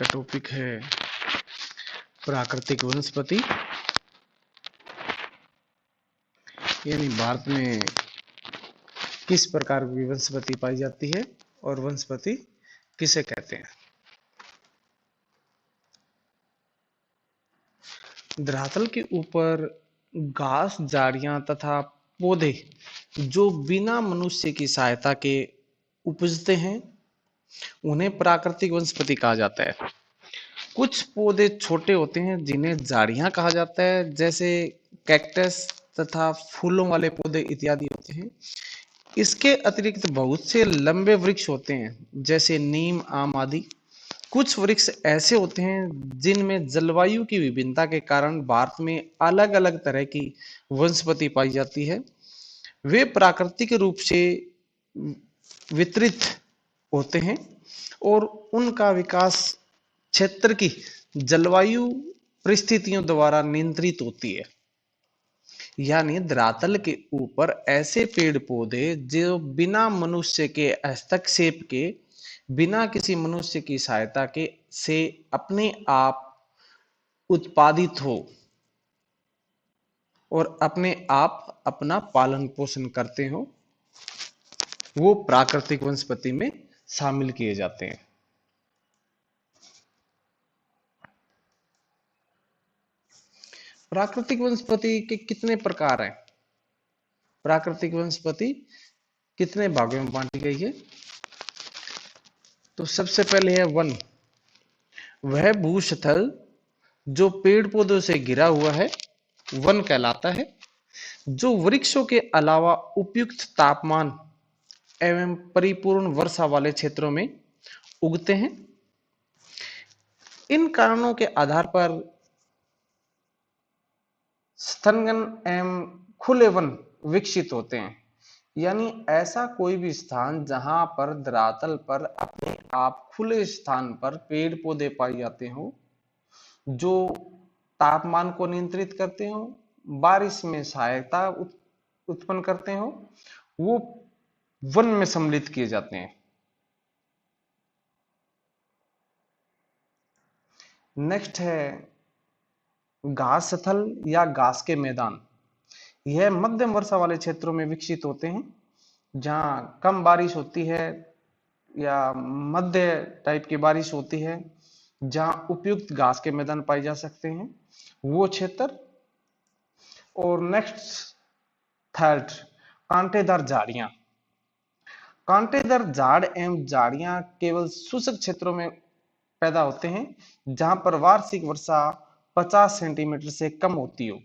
का टॉपिक है प्राकृतिक वनस्पति, यानी भारत में किस प्रकार की वनस्पति पाई जाती है और वनस्पति किसे कहते हैं। धरातल के ऊपर घास, झाड़ियां तथा पौधे जो बिना मनुष्य की सहायता के उपजते हैं उन्हें प्राकृतिक वनस्पति कहा जाता है। कुछ पौधे छोटे होते हैं जिन्हें झाड़ियां कहा जाता है, जैसे कैक्टस तथा फूलों वाले पौधे इत्यादि होते हैं। इसके अतिरिक्त बहुत से लंबे वृक्ष होते हैं जैसे नीम, आम आदि। कुछ वृक्ष ऐसे होते हैं जिनमें जलवायु की विभिन्नता के कारण भारत में अलग अलग तरह की वनस्पति पाई जाती है। वे प्राकृतिक रूप से वितरित होते हैं और उनका विकास क्षेत्र की जलवायु परिस्थितियों द्वारा नियंत्रित होती है। यानी धरातल के ऊपर ऐसे पेड़ पौधे जो बिना मनुष्य के हस्तक्षेप के, बिना किसी मनुष्य की सहायता के से अपने आप उत्पादित हो और अपने आप अपना पालन पोषण करते हो, वो प्राकृतिक वनस्पति में शामिल किए जाते हैं। प्राकृतिक वनस्पति के कितने प्रकार हैं? प्राकृतिक वनस्पति कितने भागों में बांटी गई है? तो सबसे पहले है वन। वह भूस्थल जो पेड़ पौधों से घिरा हुआ है वन कहलाता है, जो वृक्षों के अलावा उपयुक्त तापमान एवं परिपूर्ण वर्षा वाले क्षेत्रों में उगते हैं। इन कारणों के आधार पर स्तनगन एवं खुले वन विकसित होते हैं। यानी ऐसा कोई भी स्थान जहां पर धरातल पर अपने आप खुले स्थान पर पेड़ पौधे पाए जाते हो, जो तापमान को नियंत्रित करते हो, बारिश में सहायता उत्पन्न करते हो, वो वन में सम्मिलित किए जाते हैं। नेक्स्ट है घास स्थल या घास के मैदान। यह मध्यम वर्षा वाले क्षेत्रों में विकसित होते हैं, जहां कम बारिश होती है या मध्य टाइप की बारिश होती है, जहां उपयुक्त घास के मैदान पाए जा सकते हैं, वो क्षेत्र। और नेक्स्ट थर्ड, कांटेदार झाड़ियां। कांटेदार झाड़ एवं झाड़ियां केवल शुष्क क्षेत्रों में पैदा होते हैं जहां पर वार्षिक वर्षा 50 सेंटीमीटर से कम होती हो।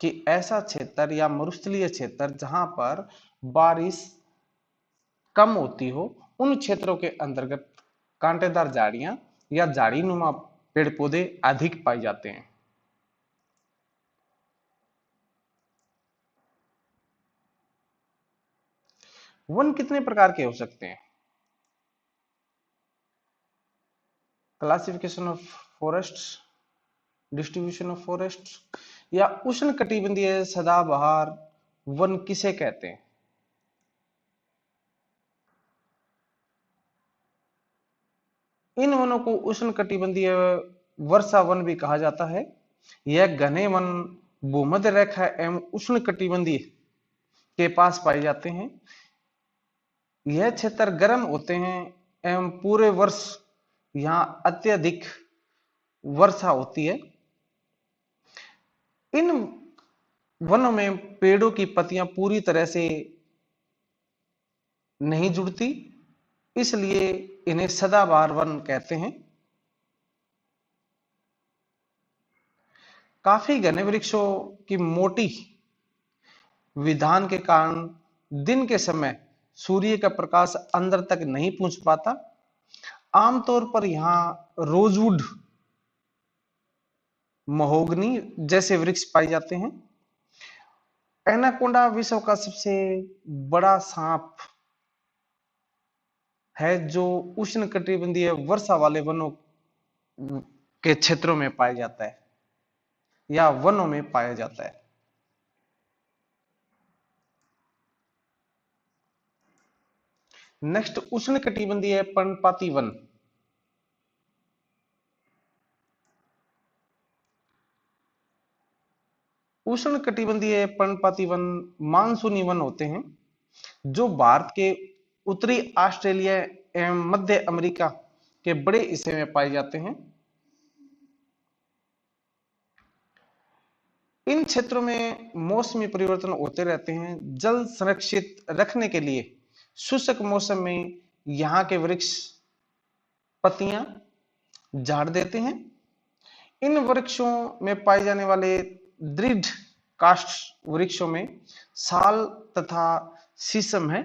कि ऐसा क्षेत्र या मरुस्थलीय क्षेत्र जहां पर बारिश कम होती हो, उन क्षेत्रों के अंतर्गत कांटेदार झाड़ियां या झाड़ी नुमा पेड़ पौधे अधिक पाए जाते हैं। वन कितने प्रकार के हो सकते हैं? Classification of forest, distribution of forest या उष्ण कटिबंधीय सदाबहार वन किसे कहते हैं? इन वनों को उष्ण कटिबंधीय वर्षा वन भी कहा जाता है। यह घने वन भूमध्य रेखा एवं उष्ण कटिबंधीय के पास पाए जाते हैं। यह क्षेत्र गर्म होते हैं एवं पूरे वर्ष यहां अत्यधिक वर्षा होती है। इन वनों में पेड़ों की पत्तियां पूरी तरह से नहीं जुड़ती, इसलिए इन्हें सदाबहार वन कहते हैं। काफी घने वृक्षों की मोटी विधान के कारण दिन के समय सूर्य का प्रकाश अंदर तक नहीं पहुंच पाता। आमतौर पर यहां रोजवुड, महोगनी जैसे वृक्ष पाए जाते हैं। एनाकोंडा विश्व का सबसे बड़ा सांप है जो उष्णकटिबंधीय वर्षा वाले वनों के क्षेत्रों में पाया जाता है या वनों में पाया जाता है। नेक्स्ट, उष्णकटिबंधीय पर्णपाती वन। उष्ण कटिबंधीय पर्णपाती वन मानसूनी वन होते हैं जो भारत के उत्तरी ऑस्ट्रेलिया एवं मध्य अमेरिका के बड़े हिस्से में पाए जाते हैं। इन क्षेत्रों में मौसमी परिवर्तन होते रहते हैं। जल संरक्षित रखने के लिए शुष्क मौसम में यहाँ के वृक्ष पत्तियां झाड़ देते हैं। इन वृक्षों में पाए जाने वाले दृढ़ काष्ठ वृक्षों में साल तथा शीशम है।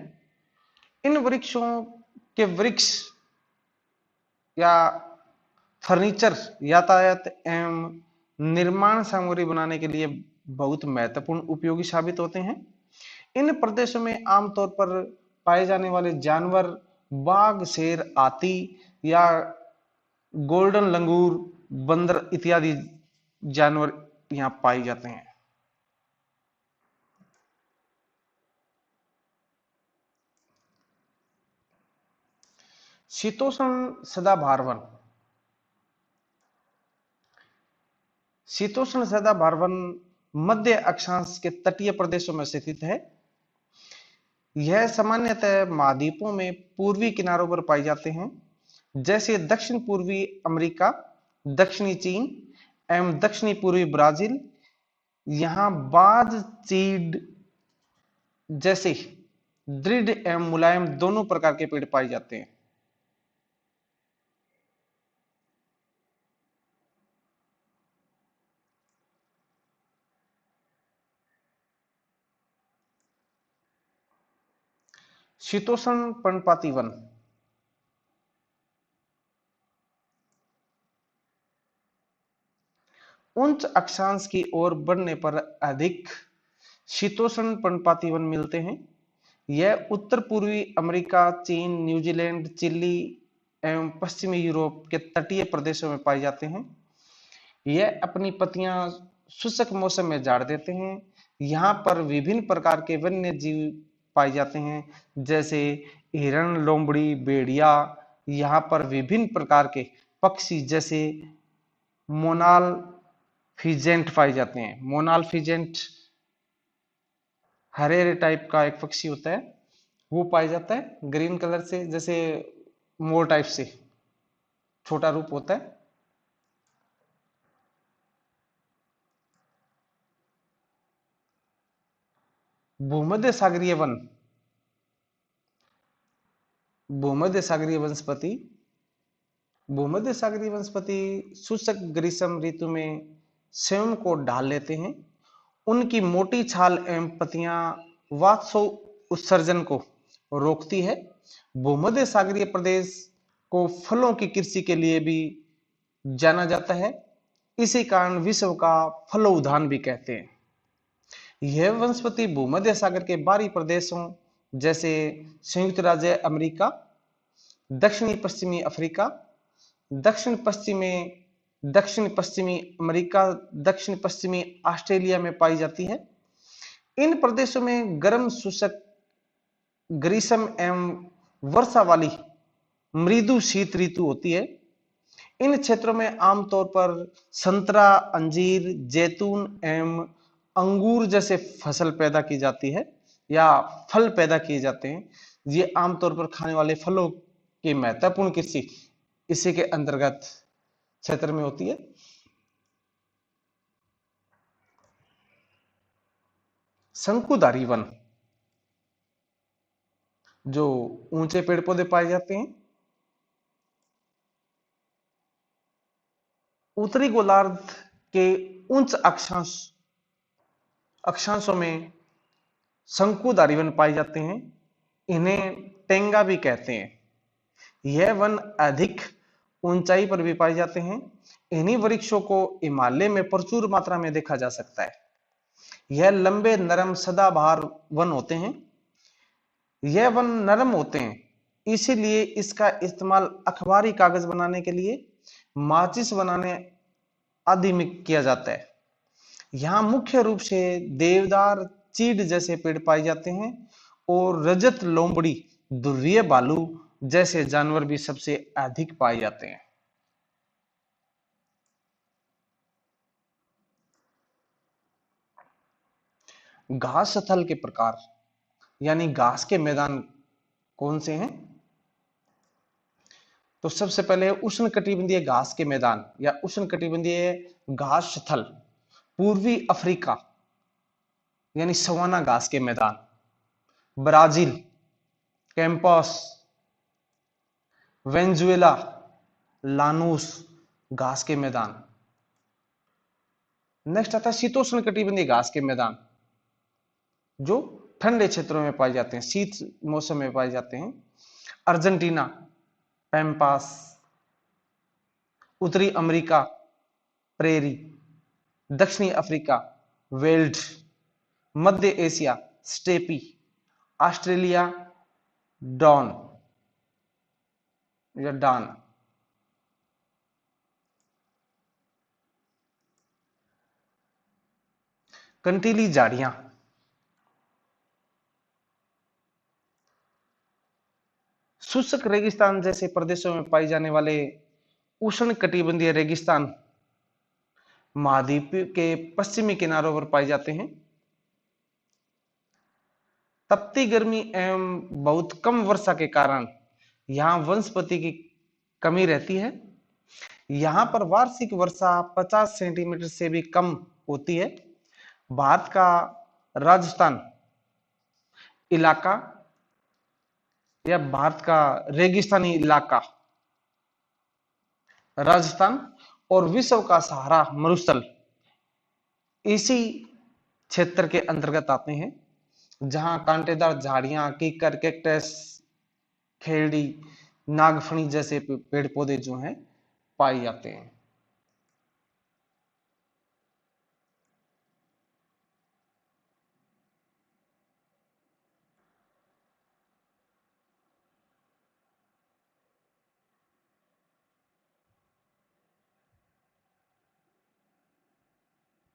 इन वृक्षों के वृक्ष या फर्नीचर, यातायात एवं निर्माण सामग्री बनाने के लिए बहुत महत्वपूर्ण उपयोगी साबित होते हैं। इन प्रदेशों में आमतौर पर पाए जाने वाले जानवर बाघ, शेर, हाथी या गोल्डन लंगूर, बंदर इत्यादि जानवर यहाँ पाए जाते हैं। शीतोष्ण सदाबहार वन। शीतोष्ण सदाबहार वन मध्य अक्षांश के तटीय प्रदेशों में स्थित है। यह सामान्यतः महाद्वीपों में पूर्वी किनारों पर पाए जाते हैं, जैसे दक्षिण पूर्वी अमेरिका, दक्षिणी चीन एवं दक्षिणी पूर्वी ब्राजील। यहाँ बाज, चीड़ जैसे दृढ़ एवं मुलायम दोनों प्रकार के पेड़ पाए जाते हैं। शीतोष्ण पर्णपाती वन। उच्च अक्षांश की ओर बढ़ने पर अधिक शीतोष्ण पर्णपाती वन मिलते हैं। यह उत्तर पूर्वी अमेरिका, चीन, न्यूजीलैंड, चिली एवं पश्चिमी यूरोप के तटीय प्रदेशों में पाए जाते हैं। यह अपनी पत्तियां शुष्क मौसम में झाड़ देते हैं। यहाँ पर विभिन्न प्रकार के वन्य जीव पाए जाते हैं, जैसे हिरण, लोमड़ी, भेड़िया। यहाँ पर विभिन्न प्रकार के पक्षी जैसे मोनाल फिजेंट पाए जाते हैं। मोनाल फिजेंट हरे टाइप का एक पक्षी होता है, वो पाया जाता है ग्रीन कलर से, जैसे मोर टाइप से छोटा रूप होता है। भूमध्य सागरीय वन। भूमध्य सागरीय वनस्पति। भूमध्य सागरीय वनस्पति शुष्क ग्रीष्म ऋतु में स्वयं को ढाल लेते हैं। उनकी मोटी छाल एवं पत्तियां वाष्प उत्सर्जन को रोकती है। भूमध्य सागरीय प्रदेश को फलों की कृषि के लिए भी जाना जाता है। इसी कारण विश्व का फलोद्यान भी कहते हैं। यह वनस्पति भूमध्य सागर के बाहरी प्रदेशों जैसे संयुक्त राज्य अमेरिका, दक्षिणी पश्चिमी अफ्रीका, दक्षिण पश्चिमी अमेरिका, दक्षिण पश्चिमी ऑस्ट्रेलिया में पाई जाती है। इन प्रदेशों में गर्म शुष्क ग्रीष्म एवं वर्षा वाली मृदु शीत ऋतु होती है। इन क्षेत्रों में आमतौर पर संतरा, अंजीर, जैतून एवं अंगूर जैसे फसल पैदा की जाती है या फल पैदा किए जाते हैं। ये आमतौर पर खाने वाले फलों की महत्वपूर्ण कृषि इसी के अंतर्गत क्षेत्र में होती है। शंकुधारी वन, जो ऊंचे पेड़ पौधे पाए जाते हैं। उत्तरी गोलार्ध के उच्च अक्षांशों में शंकुधारी वन पाए जाते हैं। इन्हें टेंगा भी कहते हैं। यह वन अधिक ऊंचाई पर भी पाए जाते हैं। इन्हीं वृक्षों को हिमालय में प्रचुर मात्रा में देखा जा सकता है। यह लंबे नरम सदाबहार वन होते हैं। यह वन नरम होते हैं, इसीलिए इसका इस्तेमाल अखबारी कागज बनाने के लिए, माचिस बनाने आदि में किया जाता है। यहाँ मुख्य रूप से देवदार, चीड़ जैसे पेड़ पाए जाते हैं और रजत, लोमड़ी, ध्रुवीय भालू जैसे जानवर भी सबसे अधिक पाए जाते हैं। घास स्थल के प्रकार यानी घास के मैदान कौन से हैं? तो सबसे पहले उष्णकटिबंधीय घास के मैदान या उष्णकटिबंधीय घास स्थल, पूर्वी अफ्रीका यानी सवाना घास के मैदान, ब्राजील कैंपस, वेनेजुएला लानूस घास के मैदान। नेक्स्ट आता है शीतोष्ण कटिबंधीय घास के मैदान, जो ठंडे क्षेत्रों में पाए जाते हैं, शीत मौसम में पाए जाते हैं, अर्जेंटीना पैम्पास, उत्तरी अमेरिका प्रेरी, दक्षिणी अफ्रीका वेल्ड, मध्य एशिया स्टेपी, ऑस्ट्रेलिया डॉन या डान। कंटीली झाड़ियां, शुष्क रेगिस्तान जैसे प्रदेशों में पाई जाने वाले उष्ण कटिबंधीय रेगिस्तान महाद्वीप के पश्चिमी किनारों पर पाए जाते हैं। तपती गर्मी एवं बहुत कम वर्षा के कारण यहां वनस्पति की कमी रहती है। यहां पर वार्षिक वर्षा 50 सेंटीमीटर से भी कम होती है। भारत का राजस्थान इलाका या भारत का रेगिस्तानी इलाका राजस्थान और विश्व का सहारा मरुस्थल इसी क्षेत्र के अंतर्गत आते हैं, जहां कांटेदार झाड़ियां, कीकर, कैक्टस, खेड़ी, नागफनी जैसे पेड़ पौधे जो हैं पाए जाते हैं।